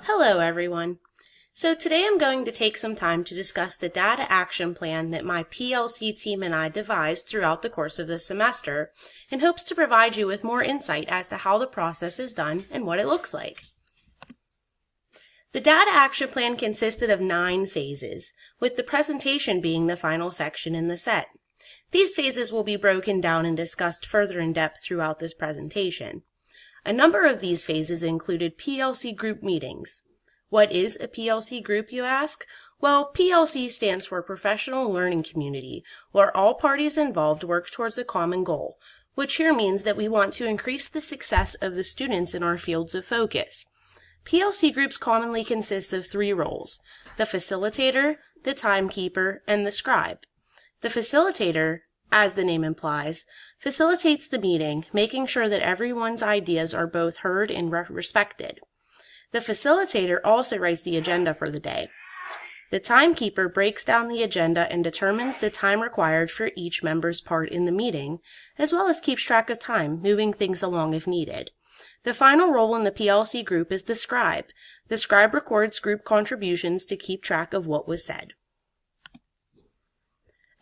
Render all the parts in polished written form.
Hello everyone. So today I'm going to take some time to discuss the data action plan that my PLC team and I devised throughout the course of the semester in hopes to provide you with more insight as to how the process is done and what it looks like. The data action plan consisted of 9 phases, with the presentation being the final section in the set. These phases will be broken down and discussed further in depth throughout this presentation. A number of these phases included PLC group meetings. What is a PLC group, you ask? Well, PLC stands for Professional Learning Community, where all parties involved work towards a common goal, which here means that we want to increase the success of the students in our fields of focus. PLC groups commonly consist of 3 roles: the facilitator, the timekeeper, and the scribe. The facilitator, as the name implies, facilitates the meeting, making sure that everyone's ideas are both heard and respected. The facilitator also writes the agenda for the day. The timekeeper breaks down the agenda and determines the time required for each member's part in the meeting, as well as keeps track of time, moving things along if needed. The final role in the PLC group is the scribe. The scribe records group contributions to keep track of what was said.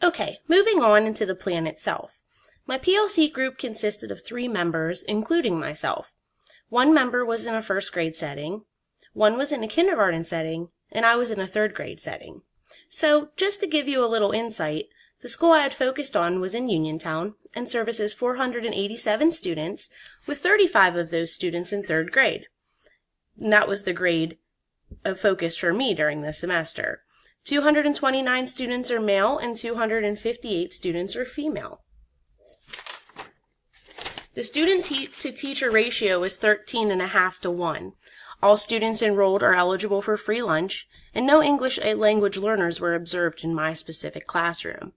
Okay, moving on into the plan itself. My PLC group consisted of 3 members, including myself. 1 member was in a first grade setting, 1 was in a kindergarten setting, and I was in a 3rd grade setting. So, just to give you a little insight, the school I had focused on was in Uniontown and services 487 students, with 35 of those students in 3rd grade. And that was the grade of focus for me during this semester. 229 students are male and 258 students are female. The student-to-teacher ratio is 13.5 to 1. All students enrolled are eligible for free lunch, and no English language learners were observed in my specific classroom.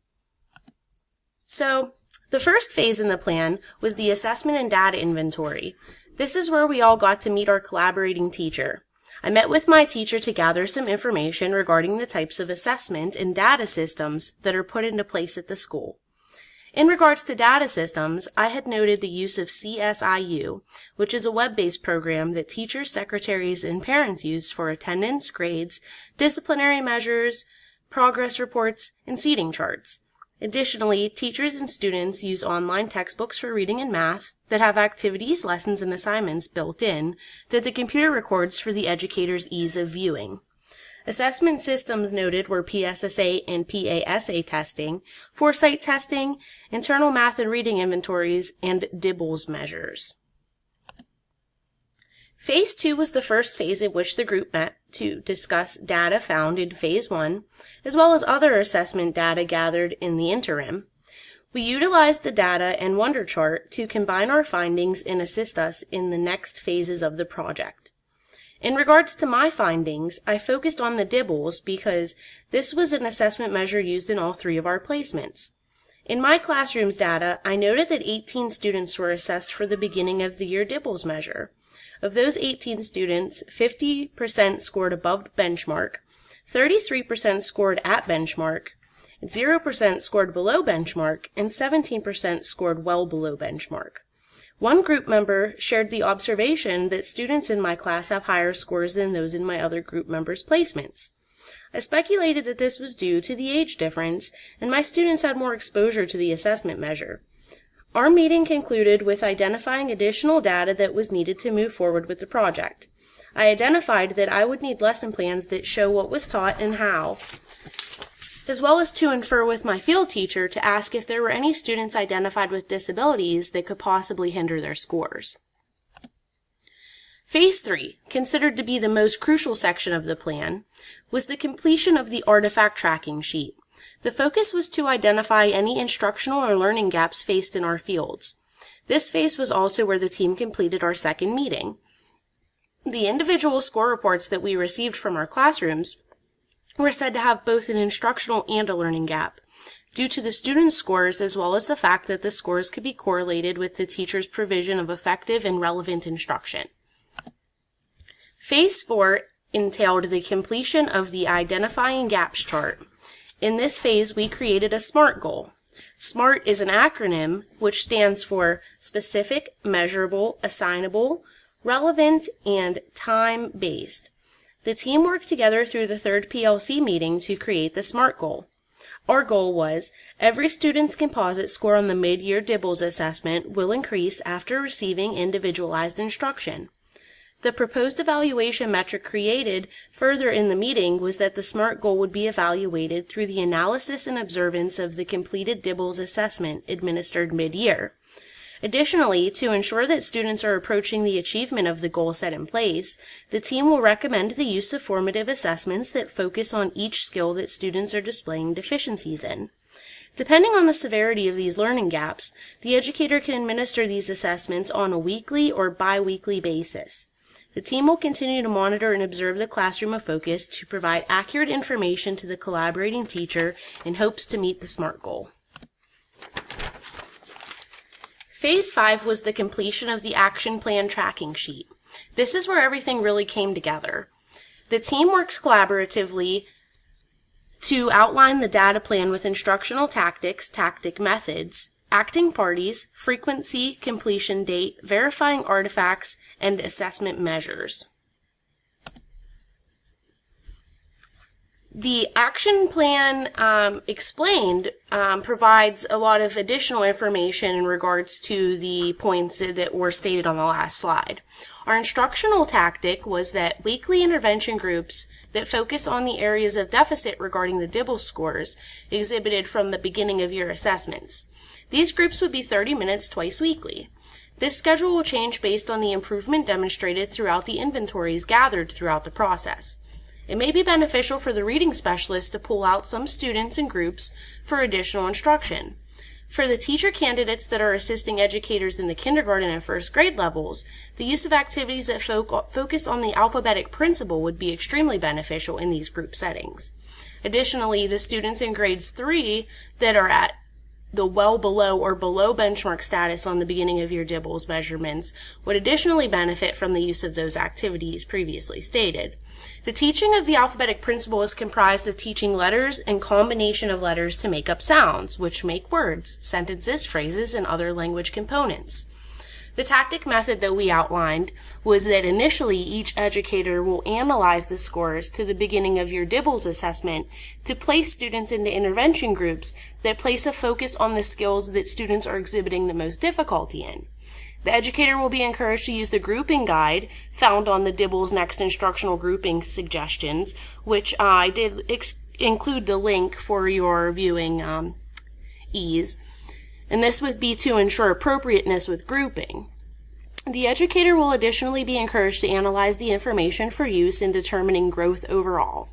So, the first phase in the plan was the assessment and data inventory. This is where we all got to meet our collaborating teacher. I met with my teacher to gather some information regarding the types of assessment and data systems that are put into place at the school. In regards to data systems, I had noted the use of CSIU, which is a web-based program that teachers, secretaries, and parents use for attendance, grades, disciplinary measures, progress reports, and seating charts. Additionally, teachers and students use online textbooks for reading and math that have activities, lessons, and assignments built in that the computer records for the educator's ease of viewing. Assessment systems noted were PSSA and PASA testing, foresight testing, internal math and reading inventories, and DIBELS measures. Phase 2 was the first phase in which the group met to discuss data found in Phase 1, as well as other assessment data gathered in the interim. We utilized the data and Wonder Chart to combine our findings and assist us in the next phases of the project. In regards to my findings, I focused on the DIBELS because this was an assessment measure used in all 3 of our placements. In my classroom's data, I noted that 18 students were assessed for the beginning of the year DIBELS measure. Of those 18 students, 50% scored above benchmark, 33% scored at benchmark, 0% scored below benchmark, and 17% scored well below benchmark. One group member shared the observation that students in my class have higher scores than those in my other group members' placements. I speculated that this was due to the age difference, and my students had more exposure to the assessment measure. Our meeting concluded with identifying additional data that was needed to move forward with the project. I identified that I would need lesson plans that show what was taught and how, as well as to infer with my field teacher to ask if there were any students identified with disabilities that could possibly hinder their scores. Phase 3, considered to be the most crucial section of the plan, was the completion of the artifact tracking sheet. The focus was to identify any instructional or learning gaps faced in our fields. This phase was also where the team completed our second meeting. The individual score reports that we received from our classrooms were said to have both an instructional and a learning gap, due to the students' scores as well as the fact that the scores could be correlated with the teacher's provision of effective and relevant instruction. Phase 4 entailed the completion of the Identifying Gaps chart. In this phase, we created a SMART goal. SMART is an acronym which stands for Specific, Measurable, Assignable, Relevant, and Time-Based. The team worked together through the third PLC meeting to create the SMART goal. Our goal was, every student's composite score on the mid-year DIBELS assessment will increase after receiving individualized instruction. The proposed evaluation metric created further in the meeting was that the SMART goal would be evaluated through the analysis and observance of the completed DIBELS assessment administered mid-year. Additionally, to ensure that students are approaching the achievement of the goal set in place, the team will recommend the use of formative assessments that focus on each skill that students are displaying deficiencies in. Depending on the severity of these learning gaps, the educator can administer these assessments on a weekly or bi-weekly basis. The team will continue to monitor and observe the classroom of focus to provide accurate information to the collaborating teacher in hopes to meet the SMART goal. Phase 5 was the completion of the action plan tracking sheet. This is where everything really came together. The team worked collaboratively to outline the data plan with instructional tactics, tactic methods, acting parties, frequency, completion date, verifying artifacts, and assessment measures. The action plan explained provides a lot of additional information in regards to the points that were stated on the last slide. Our instructional tactic was that weekly intervention groups that focus on the areas of deficit regarding the DIBELS scores exhibited from the beginning of year assessments. These groups would be 30 minutes twice weekly. This schedule will change based on the improvement demonstrated throughout the inventories gathered throughout the process. It may be beneficial for the reading specialist to pull out some students and groups for additional instruction. For the teacher candidates that are assisting educators in the kindergarten and first grade levels, the use of activities that focus on the alphabetic principle would be extremely beneficial in these group settings. Additionally, the students in grades 3 that are at the well below or below benchmark status on the beginning of year DIBELS measurements would additionally benefit from the use of those activities previously stated. The teaching of the alphabetic principle is comprised of teaching letters and combination of letters to make up sounds, which make words, sentences, phrases, and other language components. The tactic method that we outlined was that initially each educator will analyze the scores to the beginning of your DIBELS assessment to place students into intervention groups that place a focus on the skills that students are exhibiting the most difficulty in. The educator will be encouraged to use the grouping guide found on the DIBELS Next Instructional Grouping Suggestions, which I did include the link for your viewing ease. And this would be to ensure appropriateness with grouping. The educator will additionally be encouraged to analyze the information for use in determining growth overall.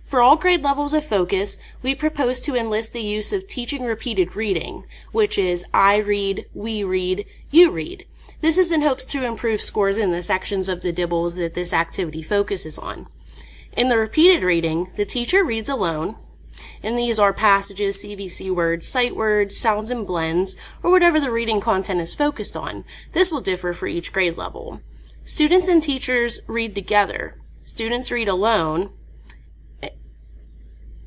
For all grade levels of focus, we propose to enlist the use of teaching repeated reading, which is I read, we read, you read. This is in hopes to improve scores in the sections of the DIBELS that this activity focuses on. In the repeated reading, the teacher reads alone, and these are passages, CVC words, sight words, sounds and blends, or whatever the reading content is focused on. This will differ for each grade level. Students and teachers read together. Students read alone.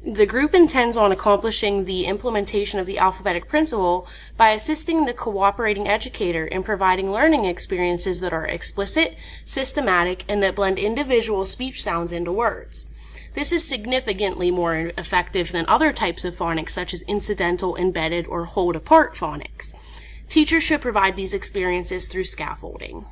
The group intends on accomplishing the implementation of the alphabetic principle by assisting the cooperating educator in providing learning experiences that are explicit, systematic, and that blend individual speech sounds into words. This is significantly more effective than other types of phonics such as incidental, embedded, or hold-apart phonics. Teachers should provide these experiences through scaffolding.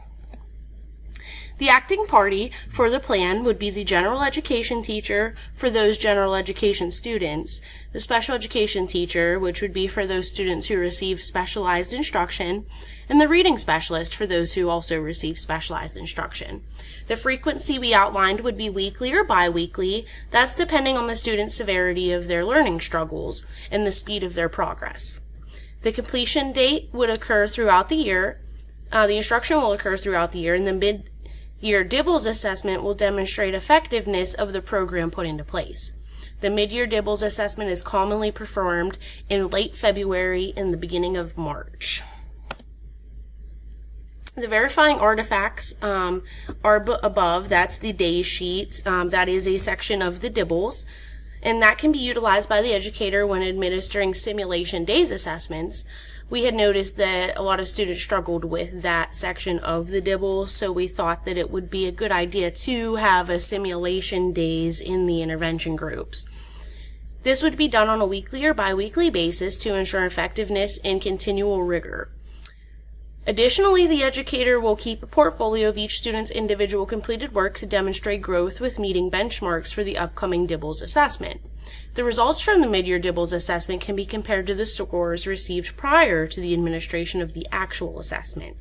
The acting party for the plan would be the general education teacher for those general education students, the special education teacher, which would be for those students who receive specialized instruction, and the reading specialist for those who also receive specialized instruction. The frequency we outlined would be weekly or bi-weekly. That's depending on the student's severity of their learning struggles and the speed of their progress. The completion date would occur throughout the year. The instruction will occur throughout the year, and the mid-year DIBELS assessment will demonstrate effectiveness of the program put into place. The mid-year DIBELS assessment is commonly performed in late February and the beginning of March. The verifying artifacts are above. That's the day sheet. That is a section of the DIBELS. and that can be utilized by the educator when administering simulation days assessments. We had noticed that a lot of students struggled with that section of the DIBEL, so we thought that it would be a good idea to have a simulation days in the intervention groups. This would be done on a weekly or bi-weekly basis to ensure effectiveness and continual rigor. Additionally, the educator will keep a portfolio of each student's individual completed work to demonstrate growth with meeting benchmarks for the upcoming DIBELS assessment. The results from the mid-year DIBELS assessment can be compared to the scores received prior to the administration of the actual assessment,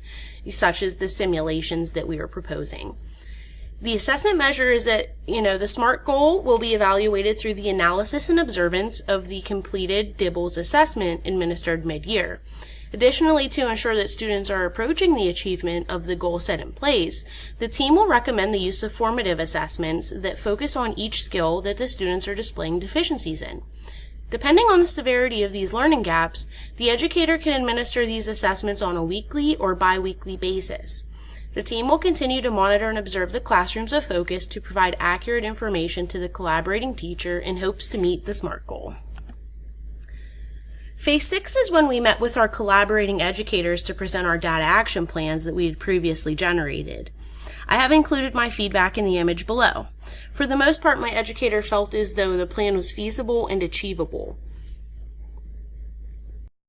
such as the simulations that we are proposing. The assessment measure is that, the SMART goal will be evaluated through the analysis and observance of the completed DIBELS assessment administered mid-year. Additionally, to ensure that students are approaching the achievement of the goal set in place, the team will recommend the use of formative assessments that focus on each skill that the students are displaying deficiencies in. Depending on the severity of these learning gaps, the educator can administer these assessments on a weekly or bi-weekly basis. The team will continue to monitor and observe the classrooms of focus to provide accurate information to the collaborating teacher in hopes to meet the SMART goal. Phase 6 is when we met with our collaborating educators to present our data action plans that we had previously generated. I have included my feedback in the image below. For the most part, my educator felt as though the plan was feasible and achievable.